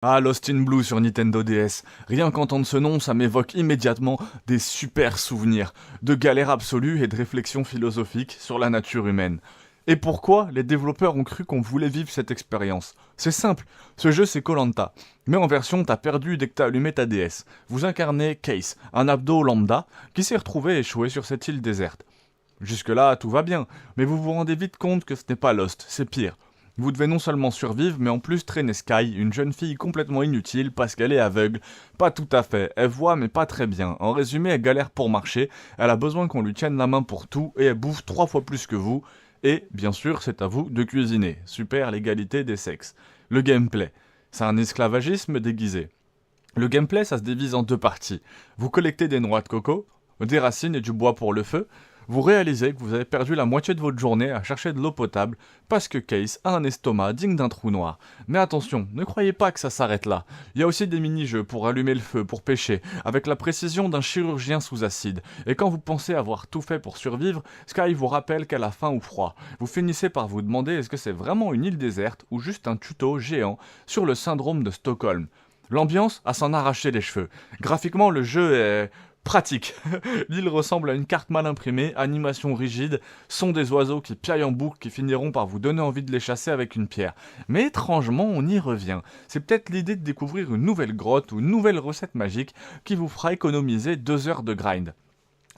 Ah, Lost in Blue sur Nintendo DS. Rien qu'entendre ce nom, ça m'évoque immédiatement des super souvenirs, de galères absolues et de réflexions philosophiques sur la nature humaine. Et pourquoi les développeurs ont cru qu'on voulait vivre cette expérience? C'est simple, ce jeu c'est koh mais en version t'as perdu dès que t'as allumé ta DS. Vous incarnez Case, un abdo lambda qui s'est retrouvé échoué sur cette île déserte. Jusque-là, tout va bien, mais vous vous rendez vite compte que ce n'est pas Lost, c'est pire. Vous devez non seulement survivre, mais en plus traîner Sky, une jeune fille complètement inutile parce qu'elle est aveugle. Pas tout à fait, elle voit mais pas très bien. En résumé, elle galère pour marcher, elle a besoin qu'on lui tienne la main pour tout et elle bouffe 3 fois plus que vous. Et, bien sûr, c'est à vous de cuisiner. Super l'égalité des sexes. Le gameplay. C'est un esclavagisme déguisé. Le gameplay, ça se divise en 2 parties. Vous collectez des noix de coco, des racines et du bois pour le feu. Vous réalisez que vous avez perdu la moitié de votre journée à chercher de l'eau potable parce que Case a un estomac digne d'un trou noir. Mais attention, ne croyez pas que ça s'arrête là. Il y a aussi des mini-jeux pour allumer le feu, pour pêcher, avec la précision d'un chirurgien sous acide. Et quand vous pensez avoir tout fait pour survivre, Sky vous rappelle qu'elle a faim ou froid. Vous finissez par vous demander est-ce que c'est vraiment une île déserte ou juste un tuto géant sur le syndrome de Stockholm. L'ambiance à s'en arracher les cheveux. Graphiquement, le jeu est pratique. L'île ressemble à une carte mal imprimée, animation rigide, son des oiseaux qui piaillent en boucle qui finiront par vous donner envie de les chasser avec une pierre. Mais étrangement, on y revient. C'est peut-être l'idée de découvrir une nouvelle grotte ou une nouvelle recette magique qui vous fera économiser 2 heures de grind.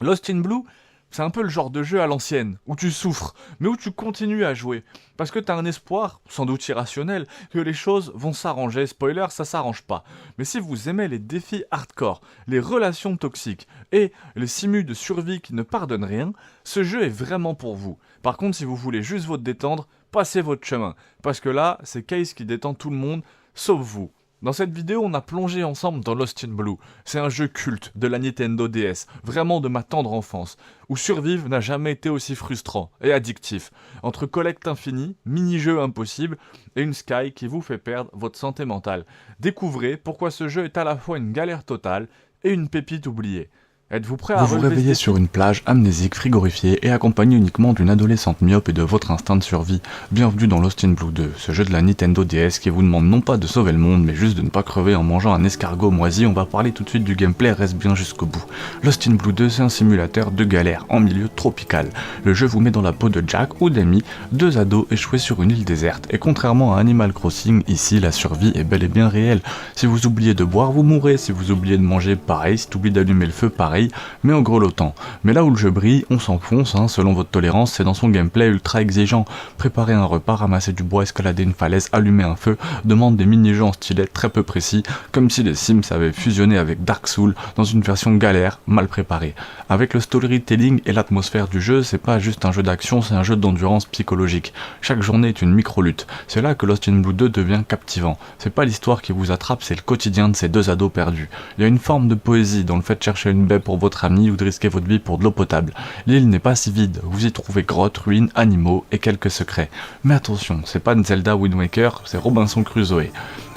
Lost in Blue, c'est un peu le genre de jeu à l'ancienne, où tu souffres, mais où tu continues à jouer. Parce que t'as un espoir, sans doute irrationnel, que les choses vont s'arranger. Spoiler, ça s'arrange pas. Mais si vous aimez les défis hardcore, les relations toxiques et les simus de survie qui ne pardonnent rien, ce jeu est vraiment pour vous. Par contre, si vous voulez juste vous détendre, passez votre chemin. Parce que là, c'est Case qui détend tout le monde, sauf vous. Dans cette vidéo, on a plongé ensemble dans Lost in Blue. C'est un jeu culte de la Nintendo DS, vraiment de ma tendre enfance, où survivre n'a jamais été aussi frustrant et addictif. Entre collecte infinie, mini-jeux impossibles et une Sky qui vous fait perdre votre santé mentale. Découvrez pourquoi ce jeu est à la fois une galère totale et une pépite oubliée. Êtes-vous prêt à Vous vous relever ce réveillez défi? sur une plage amnésique, frigorifiée et accompagnée uniquement d'une adolescente myope et de votre instinct de survie. Bienvenue dans Lost in Blue 2, ce jeu de la Nintendo DS qui vous demande non pas de sauver le monde, mais juste de ne pas crever en mangeant un escargot moisi. On va parler tout de suite du gameplay, reste bien jusqu'au bout. Lost in Blue 2, c'est un simulateur de galère en milieu tropical. Le jeu vous met dans la peau de Jack ou d'Amy, 2 ados échoués sur une île déserte. Et contrairement à Animal Crossing, ici la survie est bel et bien réelle. Si vous oubliez de boire, vous mourrez. Si vous oubliez de manger, pareil. Si tu oublies d'allumer le feu, pareil. Mais en gros l'OTAN. Mais là où le jeu brille, on s'enfonce, selon votre tolérance, c'est dans son gameplay ultra exigeant. Préparer un repas, ramasser du bois, escalader une falaise, allumer un feu, demande des mini-jeux en stylet très peu précis, comme si les Sims avaient fusionné avec Dark Souls dans une version galère, mal préparée. Avec le storytelling et l'atmosphère du jeu, c'est pas juste un jeu d'action, c'est un jeu d'endurance psychologique. Chaque journée est une micro-lutte. C'est là que Lost in Blue 2 devient captivant. C'est pas l'histoire qui vous attrape, c'est le quotidien de ces 2 ados perdus. Il y a une forme de poésie dans le fait de chercher une baie pour votre ami ou de risquer votre vie pour de l'eau potable. L'île n'est pas si vide, vous y trouvez grottes, ruines, animaux et quelques secrets. Mais attention, c'est pas une Zelda Wind Waker, c'est Robinson Crusoe.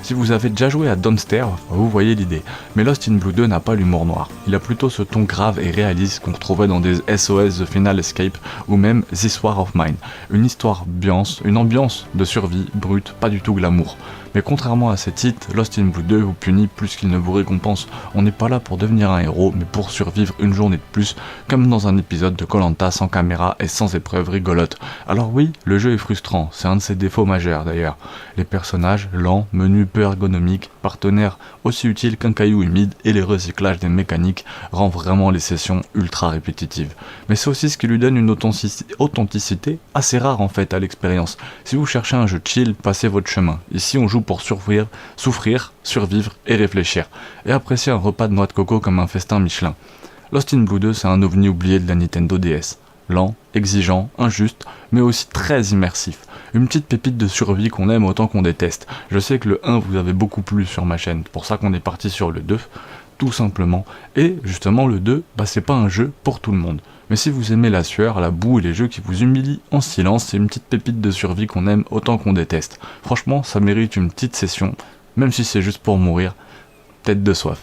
Si vous avez déjà joué à Downstairs, vous voyez l'idée. Mais Lost in Blue 2 n'a pas l'humour noir. Il a plutôt ce ton grave et réaliste qu'on retrouvait dans des SOS The Final Escape ou même This War of Mine. Une histoire une ambiance de survie brute, pas du tout glamour. Mais contrairement à ces titres, Lost in Blue 2 vous punit plus qu'il ne vous récompense. On n'est pas là pour devenir un héros, mais pour survivre une journée de plus, comme dans un épisode de koh sans caméra et sans épreuve rigolote. Alors oui, le jeu est frustrant, c'est un de ses défauts majeurs d'ailleurs. Les personnages lents, menus peu ergonomiques, partenaires aussi utiles qu'un caillou humide et les recyclages des mécaniques rend vraiment les sessions ultra répétitives. Mais c'est aussi ce qui lui donne une authenticité assez rare en fait à l'expérience. Si vous cherchez un jeu chill, passez votre chemin. Ici on joue pour souffrir, survivre et réfléchir, et apprécier un repas de noix de coco comme un festin Michelin. Lost in Blue 2, c'est un ovni oublié de la Nintendo DS. Lent, exigeant, injuste, mais aussi très immersif. Une petite pépite de survie qu'on aime autant qu'on déteste. Je sais que le 1 vous avez beaucoup plu sur ma chaîne, pour ça qu'on est parti sur le 2, tout simplement. Et justement le 2, c'est pas un jeu pour tout le monde. Mais si vous aimez la sueur, la boue et les jeux qui vous humilient en silence, c'est une petite pépite de survie qu'on aime autant qu'on déteste. Franchement, ça mérite une petite session, même si c'est juste pour mourir, tête de soif.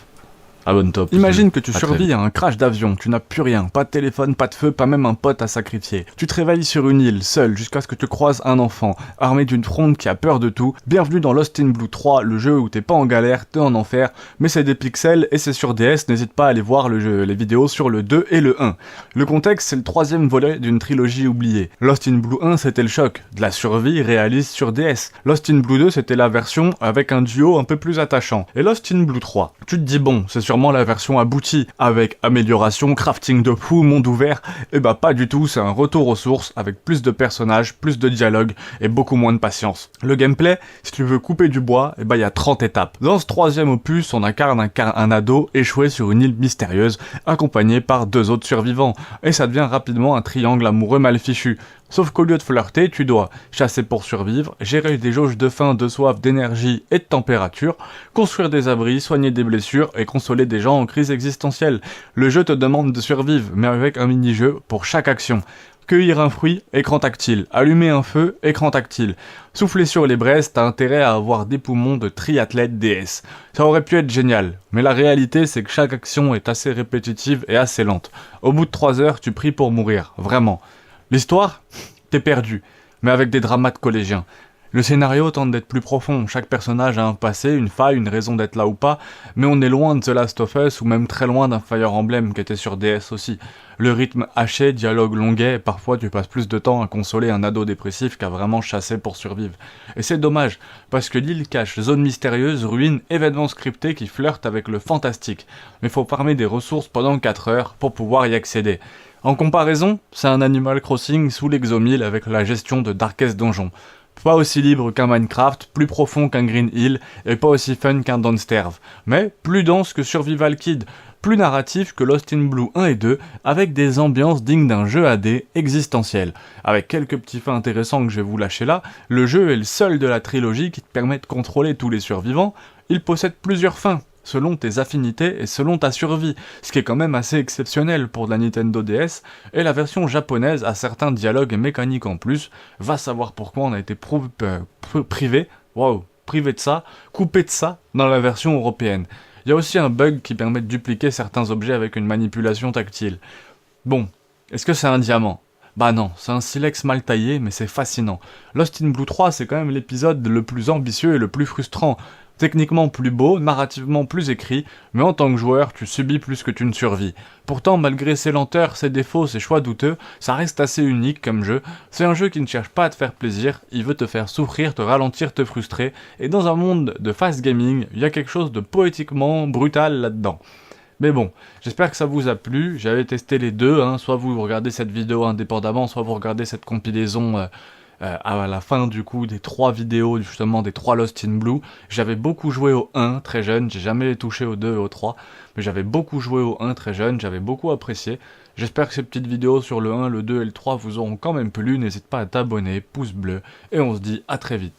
Ah bon top. Imagine que tu À très survis à un crash d'avion, tu n'as plus rien, pas de téléphone, pas de feu, pas même un pote à sacrifier. Tu te réveilles sur une île, seul, jusqu'à ce que tu croises un enfant, armé d'une fronde qui a peur de tout. Bienvenue dans Lost in Blue 3, le jeu où t'es pas en galère, t'es en enfer, mais c'est des pixels et c'est sur DS, n'hésite pas à aller voir les vidéos sur le 2 et le 1. Le contexte, c'est le troisième volet d'une trilogie oubliée. Lost in Blue 1, c'était le choc, de la survie réaliste sur DS. Lost in Blue 2, c'était la version avec un duo un peu plus attachant. Et Lost in Blue 3, tu te dis bon, c'est sûrement la version aboutie, avec amélioration, crafting de fou, monde ouvert. Et bah pas du tout, c'est un retour aux sources, avec plus de personnages, plus de dialogue et beaucoup moins de patience. Le gameplay, si tu veux couper du bois, et bah y a 30 étapes. Dans ce troisième opus, on incarne un ado échoué sur une île mystérieuse, accompagné par 2 autres survivants. Et ça devient rapidement un triangle amoureux mal fichu. Sauf qu'au lieu de flirter, tu dois chasser pour survivre, gérer des jauges de faim, de soif, d'énergie et de température, construire des abris, soigner des blessures et consoler des gens en crise existentielle. Le jeu te demande de survivre, mais avec un mini-jeu pour chaque action. Cueillir un fruit, écran tactile. Allumer un feu, écran tactile. Souffler sur les braises, t'as intérêt à avoir des poumons de triathlète DS. Ça aurait pu être génial, mais la réalité c'est que chaque action est assez répétitive et assez lente. Au bout de 3 heures, tu pries pour mourir, vraiment. L'histoire, t'es perdu, mais avec des dramas de collégiens. Le scénario tente d'être plus profond, chaque personnage a un passé, une faille, une raison d'être là ou pas, mais on est loin de The Last of Us ou même très loin d'un Fire Emblem qui était sur DS aussi. Le rythme haché, dialogue longuet, et parfois tu passes plus de temps à consoler un ado dépressif qu'à vraiment chasser pour survivre. Et c'est dommage, parce que l'île cache zones mystérieuses, ruines, événements scriptés qui flirtent avec le fantastique. Mais faut farmer des ressources pendant 4 heures pour pouvoir y accéder. En comparaison, c'est un Animal Crossing sous l'Exomile avec la gestion de Darkest Donjon. Pas aussi libre qu'un Minecraft, plus profond qu'un Green Hill, et pas aussi fun qu'un Don't Starve. Mais plus dense que Survival Kid, plus narratif que Lost in Blue 1 et 2, avec des ambiances dignes d'un jeu AD existentiel. Avec quelques petits faits intéressants que je vais vous lâcher là, le jeu est le seul de la trilogie qui te permet de contrôler tous les survivants. Il possède plusieurs fins, selon tes affinités et selon ta survie, ce qui est quand même assez exceptionnel pour de la Nintendo DS, et la version japonaise a certains dialogues et mécaniques en plus, va savoir pourquoi on a été privé de ça, coupé de ça, dans la version européenne. Il y a aussi un bug qui permet de dupliquer certains objets avec une manipulation tactile. Bon, est-ce que c'est un diamant ? Bah non, c'est un silex mal taillé, mais c'est fascinant. Lost in Blue 3, c'est quand même l'épisode le plus ambitieux et le plus frustrant. Techniquement plus beau, narrativement plus écrit, mais en tant que joueur, tu subis plus que tu ne survis. Pourtant, malgré ses lenteurs, ses défauts, ses choix douteux, ça reste assez unique comme jeu. C'est un jeu qui ne cherche pas à te faire plaisir, il veut te faire souffrir, te ralentir, te frustrer, et dans un monde de fast gaming, il y a quelque chose de poétiquement brutal là-dedans. Mais bon, j'espère que ça vous a plu, j'avais testé les deux, soit vous regardez cette vidéo indépendamment, soit vous regardez cette compilaison à la fin du coup des 3 vidéos justement des 3 Lost in Blue. J'avais beaucoup joué au 1 très jeune, j'ai jamais touché au 2 et au 3, mais j'avais beaucoup joué au 1 très jeune, j'avais beaucoup apprécié. J'espère que ces petites vidéos sur le 1, le 2 et le 3 vous auront quand même plu, n'hésite pas à t'abonner, pouce bleu, et on se dit à très vite.